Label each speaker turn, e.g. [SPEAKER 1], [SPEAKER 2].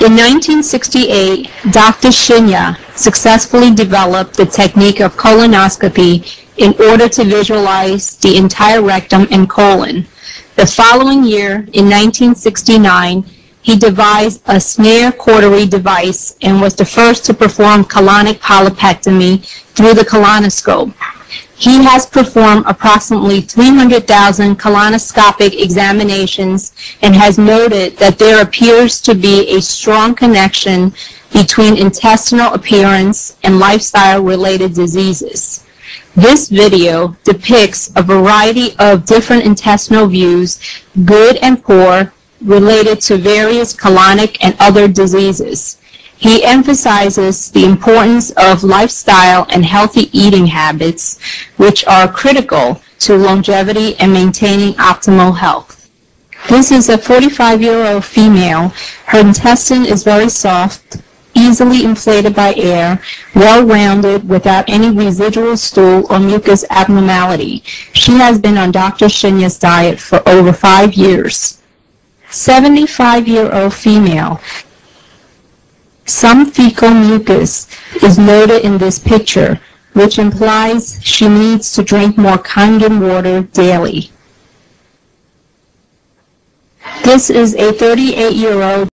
[SPEAKER 1] In 1968, Dr. Shinya successfully developed the technique of colonoscopy in order to visualize the entire rectum and colon. The following year, in 1969, he devised a snare cautery device and was the first to perform colonic polypectomy through the colonoscope. He has performed approximately 300,000 colonoscopic examinations and has noted that there appears to be a strong connection between intestinal appearance and lifestyle-related diseases. This video depicts a variety of different intestinal views, good and poor, related to various colonic and other diseases. He emphasizes the importance of lifestyle and healthy eating habits, which are critical to longevity and maintaining optimal health. This is a 45-year-old female. Her intestine is very soft, easily inflated by air, well-rounded, without any residual stool or mucus abnormality. She has been on Dr. Shinya's diet for over 5 years. 75-year-old female. Some fecal mucus is noted in this picture, which implies she needs to drink more Kangen water daily. This is a 38-year-old